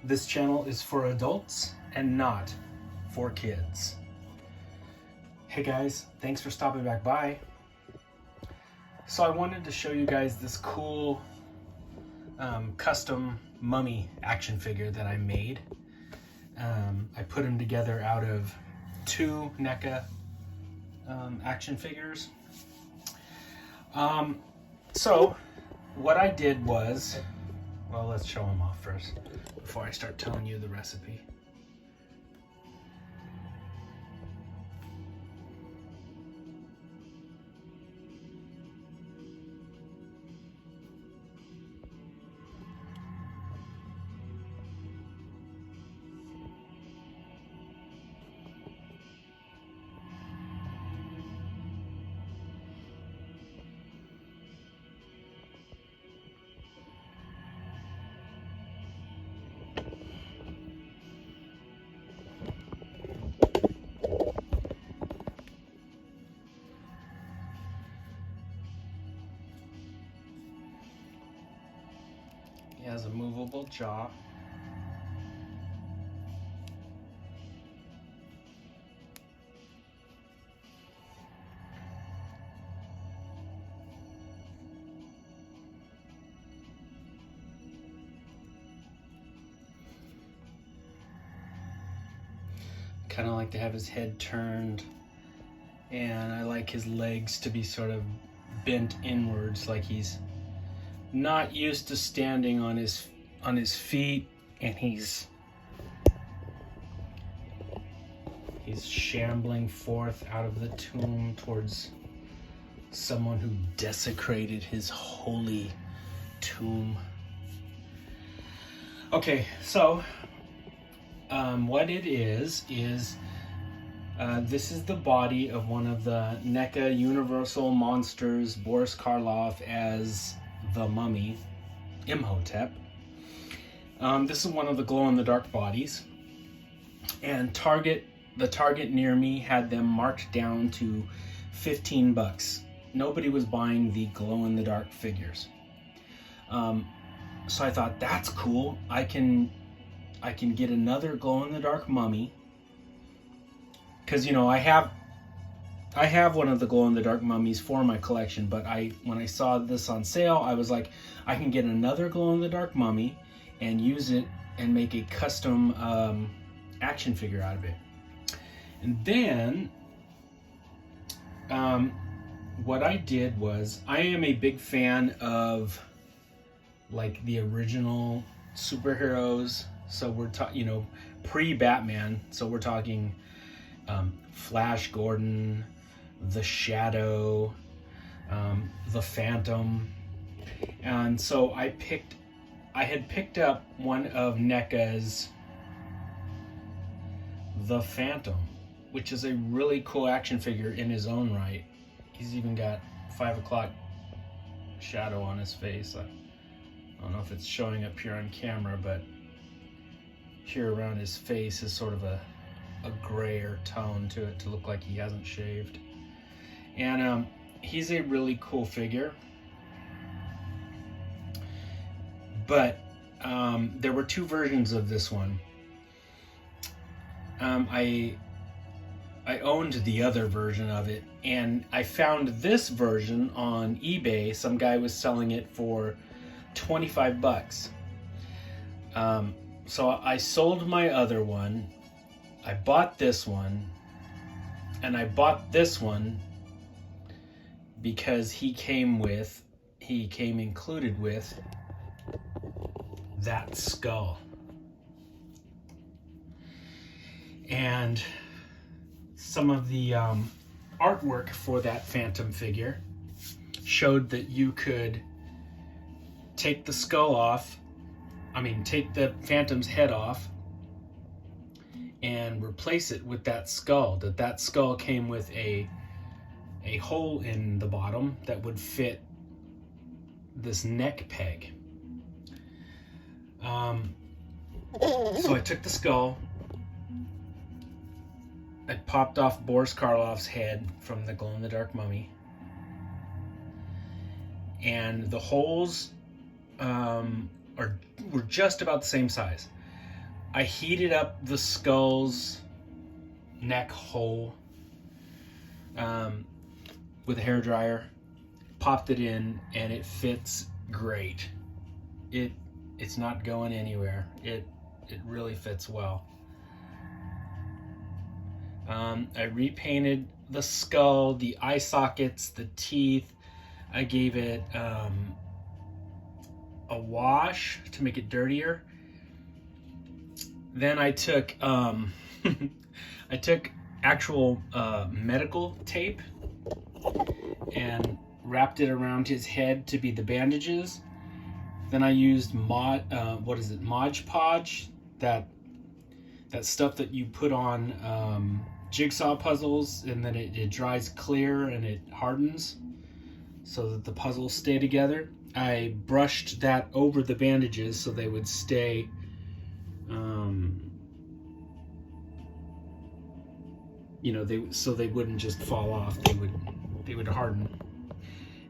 This channel is for adults and not for kids. Hey guys, thanks for stopping back by. So I wanted to show you guys this cool custom mummy action figure that I made. I put them together out of two Neca action figures. So what I did was, well, let's show them off first before I start telling you the recipe. He has a movable jaw. Kind of like to have his head turned, and I like his legs to be sort of bent inwards, like he's not used to standing on his feet, and he's shambling forth out of the tomb towards someone who desecrated his holy tomb. Okay, so what it is this is the body of one of the Neca Universal monsters, Boris Karloff as the mummy, Imhotep. This is one of the glow-in-the-dark bodies, and the target near me had them marked down to 15 bucks. Nobody was buying the glow-in-the-dark figures. So I thought, that's cool. I can get another glow-in-the-dark mummy, because you know I have one of the glow-in-the-dark mummies for my collection, but when I saw this on sale, I was like, I can get another glow-in-the-dark mummy and use it and make a custom action figure out of it. And then what I did was, I am a big fan of like the original superheroes. So we're talking, pre-Batman. So we're talking Flash Gordon, the Shadow, the Phantom. And so I had picked up one of NECA's the Phantom, which is a really cool action figure in his own right. He's even got 5 o'clock shadow on his face. I don't know if it's showing up here on camera, but here around his face is sort of a grayer tone to it, to look like he hasn't shaved. And he's a really cool figure. But there were two versions of this one. I owned the other version of it, and I found this version on eBay. Some guy was selling it for 25 bucks. So I sold my other one. I bought this one, and I bought this one because he came included with that skull. And some of the artwork for that Phantom figure showed that you could take the skull off, take the Phantom's head off and replace it with that skull. That skull came with a hole in the bottom that would fit this neck peg. So I took the skull, I popped off Boris Karloff's head from the glow-in-the-dark mummy, and the holes were just about the same size. I heated up the skull's neck hole with a hairdryer, popped it in, and it fits great. It's not going anywhere. It really fits well. I repainted the skull, the eye sockets, the teeth. I gave it a wash to make it dirtier. Then I took I took actual medical tape and wrapped it around his head to be the bandages. Then I used Mod Podge, that stuff that you put on jigsaw puzzles, and then it dries clear and it hardens so that the puzzles stay together. I brushed that over the bandages so they would stay so they wouldn't just fall off. They would harden.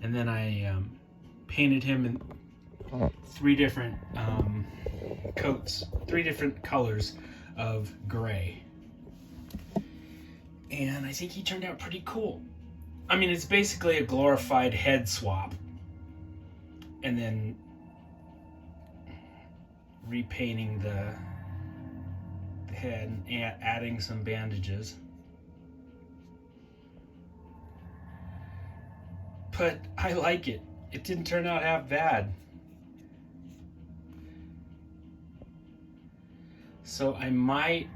And then I painted him in 3 different coats, 3 different colors of gray. And I think he turned out pretty cool. I mean, it's basically a glorified head swap. And then repainting the head and adding some bandages. But I like it. It didn't turn out half bad. So I might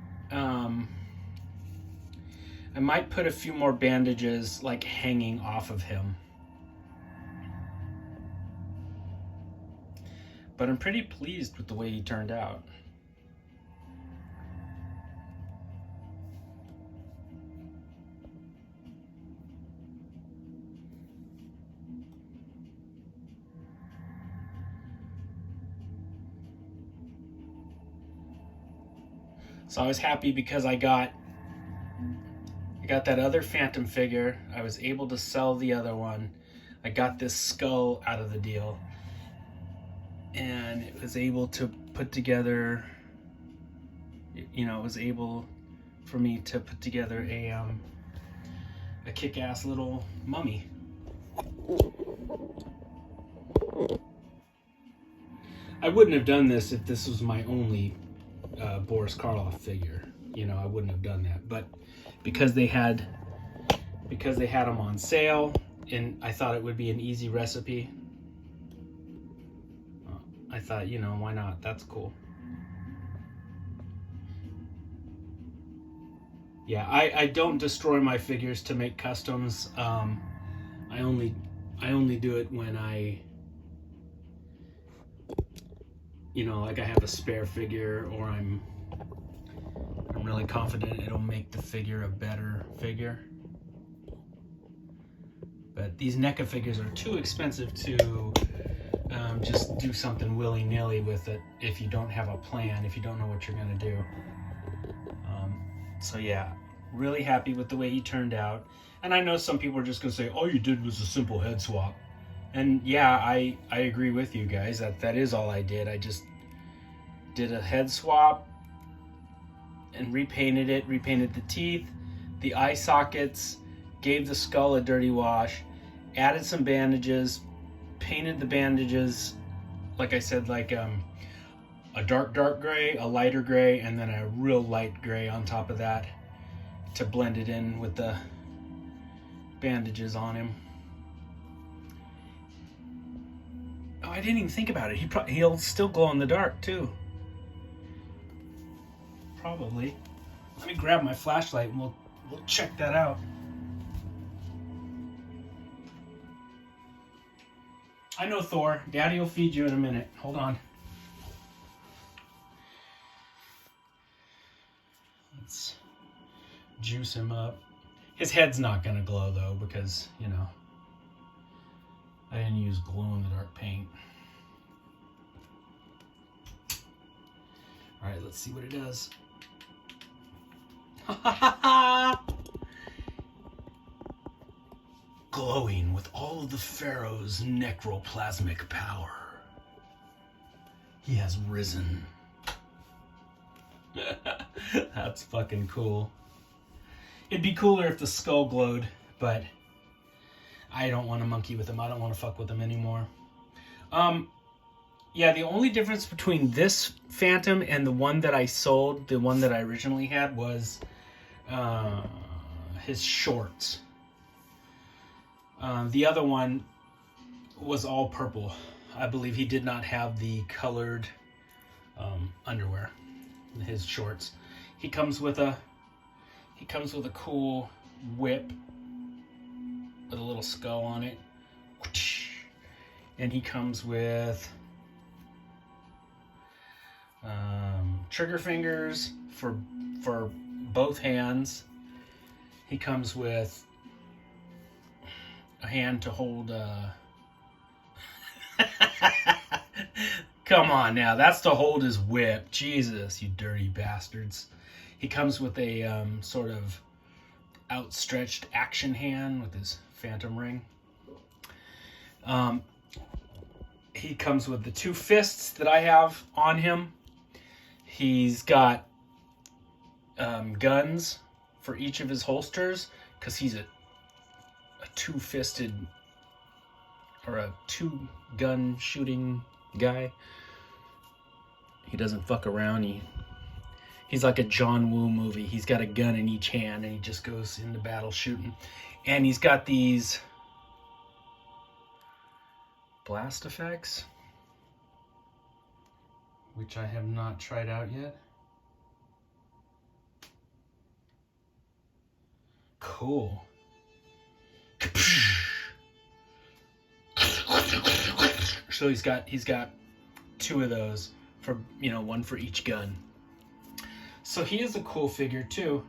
put a few more bandages like hanging off of him. But I'm pretty pleased with the way he turned out. So I was happy because I got that other Phantom figure. I was able to sell the other one. I got this skull out of the deal, and it was able to put together, it was able for me to put together a kick-ass little mummy. I wouldn't have done this if this was my only Boris Karloff figure. I wouldn't have done that, but because they had them on sale, and I thought it would be an easy recipe, I thought, why not? That's cool. Yeah, I don't destroy my figures to make customs. I only do it when I like I have a spare figure, or I'm really confident it'll make the figure a better figure. But these NECA figures are too expensive to just do something willy-nilly with it if you don't have a plan, if you don't know what you're going to do. So yeah, really happy with the way he turned out. And I know some people are just going to say, all you did was a simple head swap. And yeah, I agree with you guys. That is all I did. I just did a head swap and repainted it, repainted the teeth, the eye sockets, gave the skull a dirty wash, added some bandages, painted the bandages, like I said, like a dark gray, a lighter gray, and then a real light gray on top of that to blend it in with the bandages on him. Oh, I didn't even think about it. He'll still glow in the dark too. Probably. Let me grab my flashlight and we'll check that out. I know, Thor. Daddy will feed you in a minute. Hold on. Let's juice him up. His head's not gonna glow though, because I didn't use glow-in-the-dark paint. All right, let's see what it does. Glowing with all of the Pharaoh's necroplasmic power. He has risen. That's fucking cool. It'd be cooler if the skull glowed, but I don't want to monkey with him. I don't want to fuck with him anymore. Yeah, the only difference between this Phantom and the one that I sold, the one that I originally had, was his shorts. The other one was all purple. I believe he did not have the colored underwear in his shorts. He comes with a cool whip with a little skull on it, and he comes with trigger fingers for both hands. He comes with a hand to hold come on now, that's to hold his whip. Jesus, you dirty bastards. He comes with a sort of outstretched action hand with his phantom ring. He comes with the two fists that I have on him. He's got guns for each of his holsters because he's a two-fisted or a two-gun shooting guy. He doesn't fuck around. He's like a John Woo movie. He's got a gun in each hand and he just goes into battle shooting. And he's got these blast effects, which I have not tried out yet. Cool. So he's got two of those for, you know, one for each gun. So he is a cool figure too.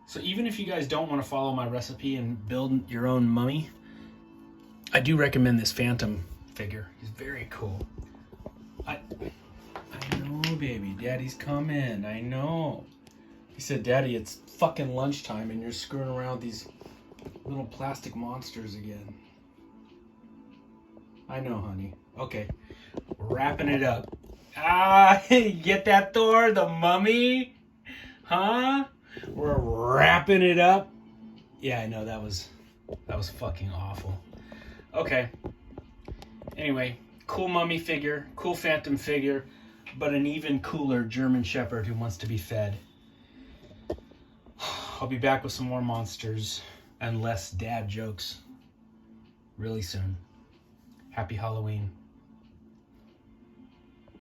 So even if you guys don't want to follow my recipe and build your own mummy, I do recommend this Phantom figure. He's very cool. I know, baby. Daddy's coming. I know. He said, Daddy, it's fucking lunchtime and you're screwing around with these little plastic monsters again. I know, honey. Okay. Wrapping it up. Ah, get that, Thor? The mummy? Huh? We're wrapping it up. Yeah, I know. That was fucking awful. Okay. Anyway, cool mummy figure, cool Phantom figure, but an even cooler German Shepherd who wants to be fed. I'll be back with some more monsters and less dad jokes really soon. Happy Halloween.